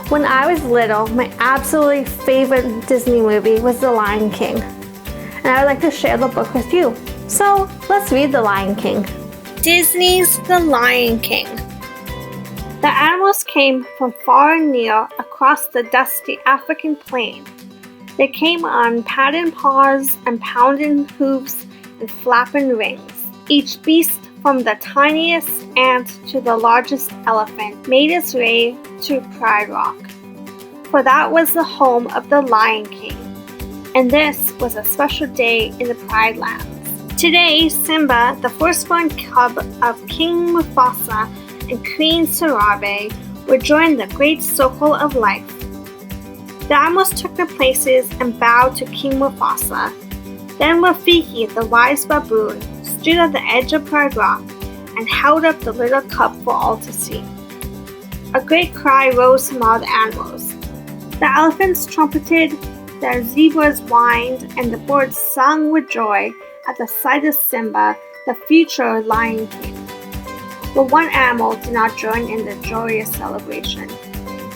When I was little, my absolutely favorite Disney movie was The Lion King. And I would like to share the book with you. So let's read The Lion King. Disney's The Lion King. The animals came from far and near across the dusty African plain. They came on padded paws and pounding hooves and flapping wings. Each beast, from the tiniest ant to the largest elephant, made its way to Pride Rock, for that was the home of the Lion King, and this was a special day in the Pride Lands. Today, Simba, the firstborn cub of King Mufasa and Queen Sarabe, would join the great circle of life. The animals took their places and bowed to King Mufasa. Then Rafiki, the wise baboon, stood at the edge of Pride Rock and held up the little cub for all to see. A great cry rose from all the animals. The elephants trumpeted, the zebras whined, and the birds sang with joy at the sight of Simba, the future Lion King. But one animal did not join in the joyous celebration.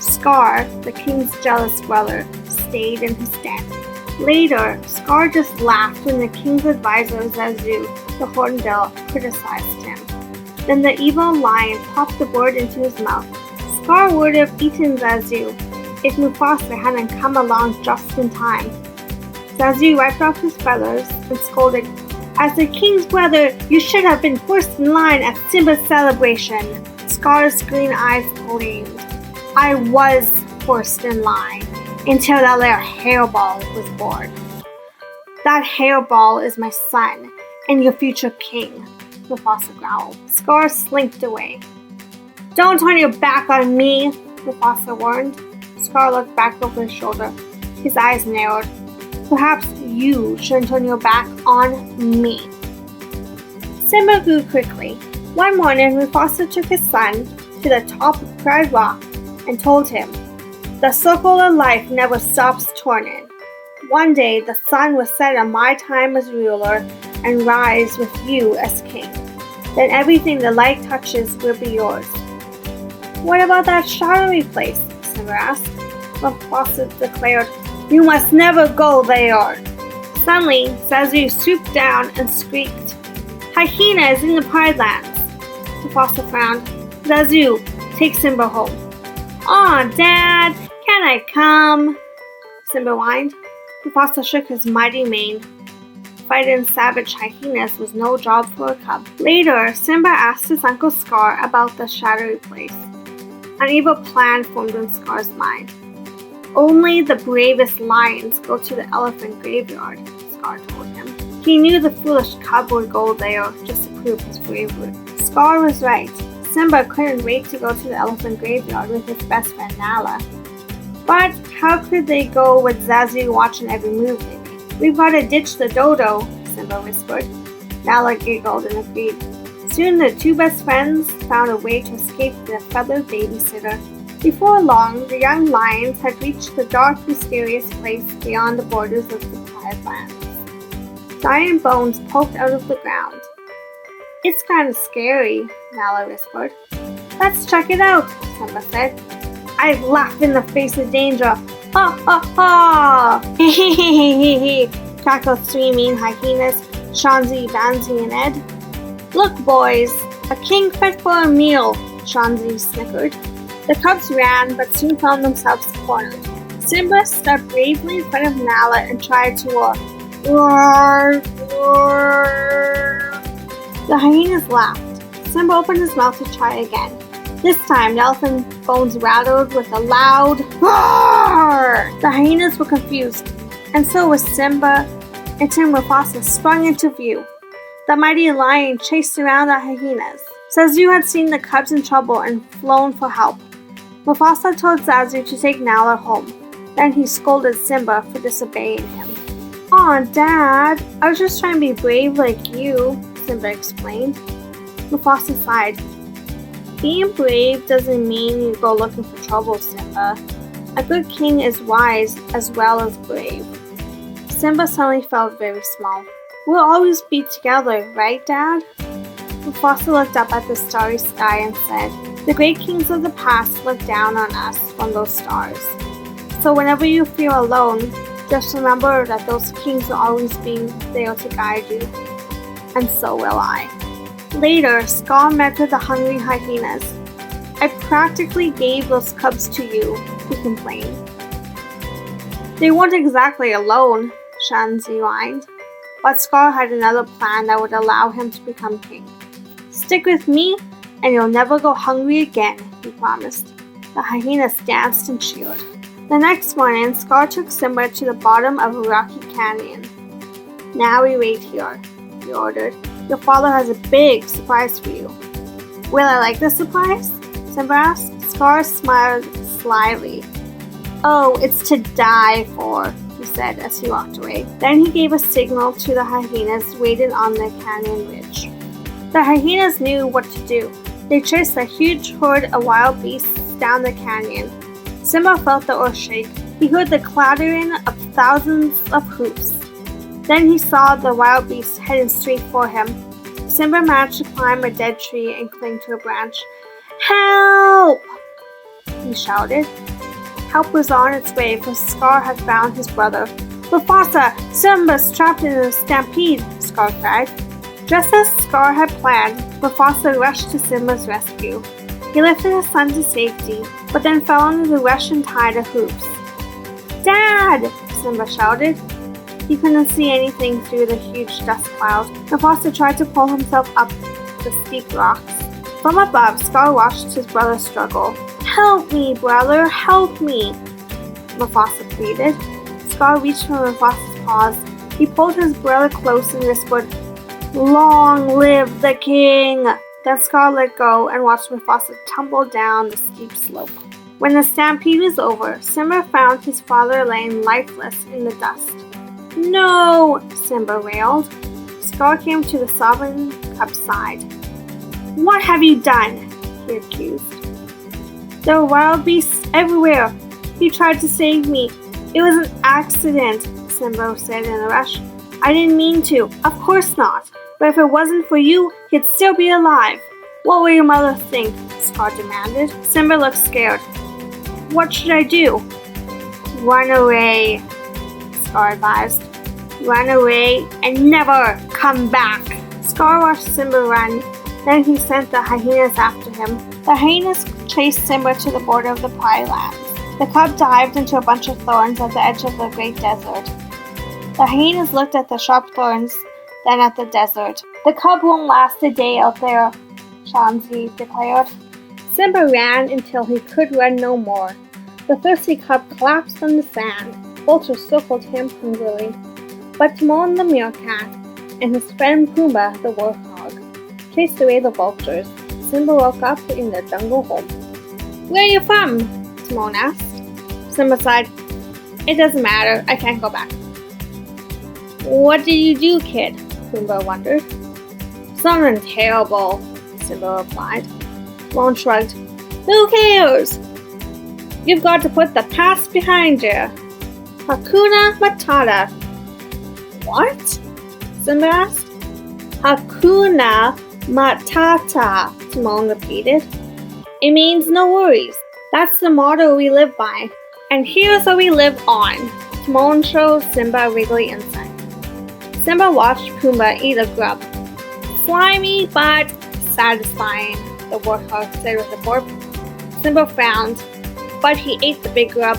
Scar, the king's jealous brother, stayed in his den. Later, Scar just laughed when the king's advisor Zazu, the hornbill, criticized him. Then the evil lion popped the bird into his mouth. Scar would have eaten Zazu if Mufasa hadn't come along just in time. Zazu wiped off his feathers and scolded, "As the king's brother, you should have been first in line at Simba's celebration." Scar's green eyes gleamed. "I was first in line until that little hairball was born. That hairball is my son and your future king," Mufasa growled. Scar slinked away. "Don't turn your back on me," Mufasa warned. Scar looked back over his shoulder. His eyes narrowed. "Perhaps you shouldn't turn your back on me." Simba grew quickly. One morning, Mufasa took his son to the top of Pride Rock and told him, "The circle of life never stops turning. One day the sun will set on my time as ruler and rise with you as king. Then everything the light touches will be yours." "What about that shadowy place?" Simba asked. Mufasa declared, "You must never go there." Suddenly, Zazu swooped down and squeaked, "Hyena is in the Pride Lands." Mufasa frowned. "Zazu, take Simba home." "Aw, Dad, can I come?" Simba whined. Mufasa shook his mighty mane. Fighting savage hyenas was no job for a cub. Later, Simba asked his Uncle Scar about the shadowy place. An evil plan formed in Scar's mind. "Only the bravest lions go to the elephant graveyard," Scar told him. He knew the foolish cub would go there just to prove his bravery. Scar was right. Simba couldn't wait to go to the elephant graveyard with his best friend Nala. But how could they go with Zazu watching every move they made? "We've got to ditch the dodo," Simba whispered. Nala giggled and agreed. Soon the two best friends found a way to escape the feathered babysitter. Before long, the young lions had reached the dark, mysterious place beyond the borders of the Pride Lands. Giant bones poked out of the ground. "It's kind of scary," Nala whispered. "Let's check it out," Simba said. "I'd laugh in the face of danger. Ha ha ha!" "Hehehehe!" cackled three mean hyenas, Shanzi, Banzi, and Ed. "Look, boys, a king fit for a meal," Shanzi snickered. The cubs ran, but soon found themselves cornered. Simba stepped bravely in front of Nala and tried to roar. Roar! Roar! The hyenas laughed. Simba opened his mouth to try again. This time, the elephant bones rattled with a loud roar. The hyenas were confused, and so was Simba, until Mufasa sprung into view. The mighty lion chased around the hyenas. Zazu had seen the cubs in trouble and flown for help. Mufasa told Zazu to take Nala home. Then he scolded Simba for disobeying him. "Aw, Dad, I was just trying to be brave like you," Simba explained. Mufasa sighed. "Being brave doesn't mean you go looking for trouble, Simba. A good king is wise as well as brave." Simba suddenly felt very small. "We'll always be together, right, Dad?" Mufasa looked up at the starry sky and said, "The great kings of the past looked down on us from those stars. So whenever you feel alone, just remember that those kings will always be there to guide you. And so will I." Later, Scar met with the hungry hyenas. "I practically gave those cubs to you," he complained. "They weren't exactly alone," Shanzi whined. But Scar had another plan that would allow him to become king. "Stick with me, and you'll never go hungry again," he promised. The hyenas danced and cheered. The next morning, Scar took Simba to the bottom of a rocky canyon. "Now we wait here," he ordered. "Your father has a big surprise for you." "Will I like the surprise?" Simba asked. Scar smiled slyly. "Oh, it's to die for," he said as he walked away. Then he gave a signal to the hyenas waited on the canyon ridge. The hyenas knew what to do. They chased a huge herd of wild beasts down the canyon. Simba felt the earth shake. He heard the clattering of thousands of hoofs. Then he saw the wild beasts heading straight for him. Simba managed to climb a dead tree and cling to a branch. "Help!" he shouted. Help was on its way, for Scar had found his brother. "Mufasa! Simba's trapped in a stampede!" Scar cried. Just as Scar had planned, Mufasa rushed to Simba's rescue. He lifted his son to safety, but then fell under the rushing tide of hoofs. "Dad!" Simba shouted. He couldn't see anything through the huge dust cloud. Mufasa tried to pull himself up the steep rocks. From above, Scar watched his brother struggle. "Help me, brother! Help me!" Mufasa pleaded. Scar reached for Mufasa's paws. He pulled his brother close and whispered, "Long live the king!" Then Scar let go and watched Mufasa tumble down the steep slope. When the stampede was over, Simba found his father laying lifeless in the dust. "No!" Simba wailed. Scar came to the sobbing cub's side. "What have you done?" he accused. "There were wild beasts everywhere. You tried to save me. It was an accident," Simba said in a rush. "I didn't mean to. Of course not. But if it wasn't for you, he'd still be alive." "What will your mother think?" Scar demanded. Simba looked scared. "What should I do?" "Run away," Scar advised. "Run away and never come back." Scar watched Simba run. Then he sent the hyenas after him. The hyenas chased Simba to the border of the Prairie Lands. The cub dived into a bunch of thorns at the edge of the great desert. The hyenas looked at the sharp thorns, then at the desert. "The cub won't last a day out there," Shanzi declared. Simba ran until he could run no more. The thirsty cub collapsed on the sand. Vultures circled him hungrily. But Timon the meerkat and his friend Pumbaa the warthog chased away the vultures. Simba woke up in the jungle home. "Where are you from?" Timon asked. Simba sighed. "It doesn't matter. I can't go back." "What did you do, kid?" Pumbaa wondered. "Something terrible," Simba replied. Timon shrugged. "Who cares? You've got to put the past behind you. Hakuna Matata." "What?" Simba asked. "Hakuna Matata," Timon repeated. "It means no worries. That's the motto we live by. And here's how we live on." Timon showed Simba a wriggly insect. Simba watched Pumbaa eat a grub. "Slimy but satisfying," the warthog said with a burp. Simba frowned, but he ate the big grub.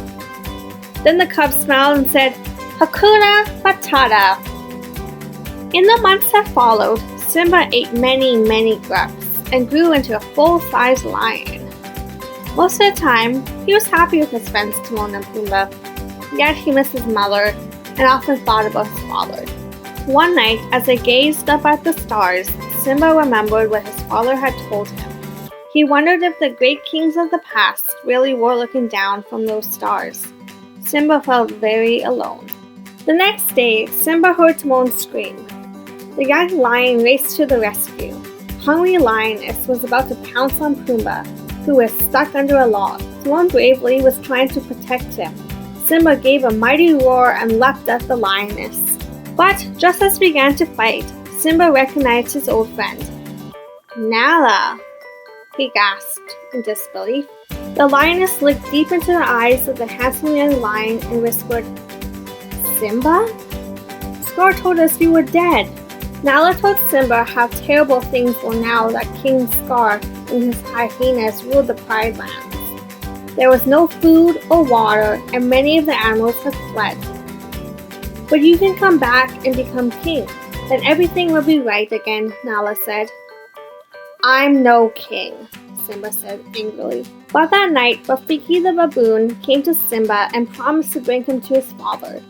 Then the cub smiled and said, "Hakuna Matata." In the months that followed, Simba ate many, many grubs and grew into a full-sized lion. Most of the time, he was happy with his friends Timon and Pumbaa, yet he missed his mother and often thought about his father. One night, as they gazed up at the stars, Simba remembered what his father had told him. He wondered if the great kings of the past really were looking down from those stars. Simba felt very alone. The next day, Simba heard Timon scream. The young lion raced to the rescue. Hungry Lioness was about to pounce on Pumbaa, who was stuck under a log. Timon bravely was trying to protect him. Simba gave a mighty roar and leapt at the lioness. But just as they began to fight, Simba recognized his old friend. Nala, he gasped in disbelief. The lioness looked deep into the eyes of the handsome young lion and whispered, Simba? Scar told us you were dead. Nala told Simba how terrible things were now that King Scar and his hyenas ruled the Pride Lands. There was no food or water, and many of the animals had fled. But you can come back and become king. Then everything will be right again, Nala said. I'm no king, Simba said angrily. But that night, Rafiki the baboon came to Simba and promised to bring him to his father.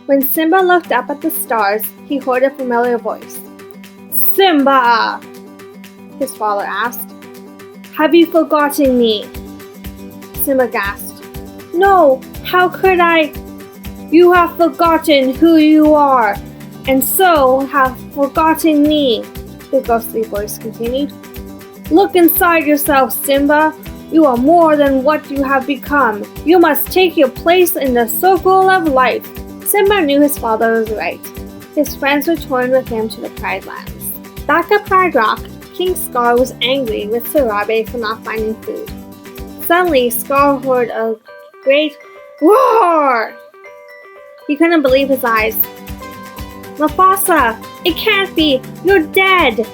When Simba looked up at the stars, he heard a familiar voice. Simba! His father asked. Have you forgotten me? Simba gasped. No, how could I? You have forgotten who you are, and so have forgotten me, the ghostly voice continued. Look inside yourself, Simba. You are more than what you have become. You must take your place in the circle of life. Simba knew his father was right. His friends returned with him to the Pride Lands. Back at Pride Rock, King Scar was angry with Sarabe for not finding food. Suddenly, Scar heard a great roar. He couldn't believe his eyes. Mufasa, it can't be! You're dead!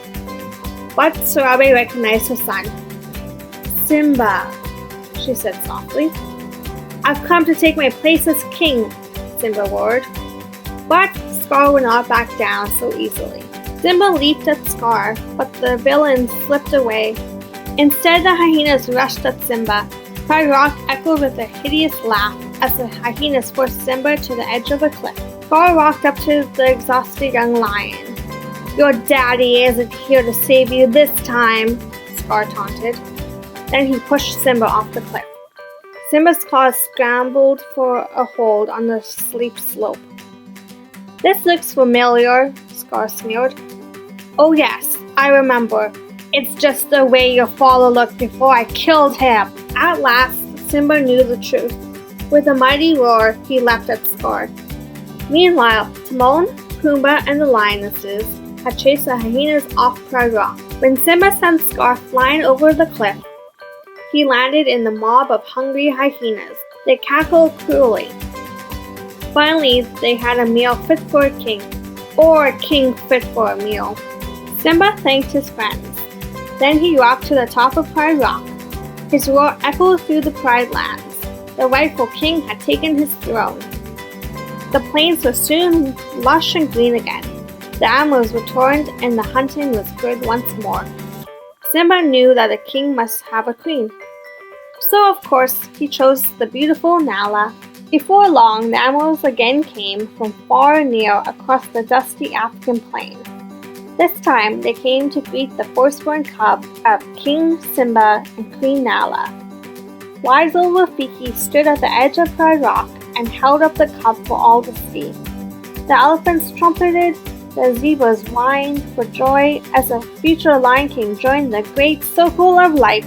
But Sarabe recognized her son. Simba, she said softly. I've come to take my place as king, Simba roared. But Scar would not back down so easily. Simba leaped at Scar, but the villain slipped away. Instead, the hyenas rushed at Simba. Pride Rock echoed with a hideous laugh as the hyenas forced Simba to the edge of a cliff. Scar walked up to the exhausted young lion. Your daddy isn't here to save you this time, Scar taunted. Then he pushed Simba off the cliff. Simba's claws scrambled for a hold on the steep slope. This looks familiar, Scar sneered. Oh yes, I remember. It's just the way your father looked before I killed him. At last, Simba knew the truth. With a mighty roar, he leapt at Scar. Meanwhile, Timon, Pumbaa, and the lionesses had chased the hyenas off Pride Rock. When Simba sent Scar flying over the cliff, he landed in the mob of hungry hyenas. They cackled cruelly. Finally, they had a meal fit for a king, or a king fit for a meal. Simba thanked his friends. Then he walked to the top of Pride Rock. His roar echoed through the Pride Lands. The rightful king had taken his throne. The plains were soon lush and green again. The animals returned and the hunting was good once more. Simba knew that a king must have a queen. So of course, he chose the beautiful Nala. Before long, the animals again came from far and near across the dusty African plain. This time, they came to greet the firstborn cub of King Simba and Queen Nala. Wise old Rafiki stood at the edge of Pride Rock and held up the cub for all to see. The elephants trumpeted, the zebras whined for joy as the future Lion King joined the great circle of life.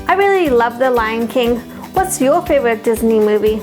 I really love The Lion King. What's your favorite Disney movie?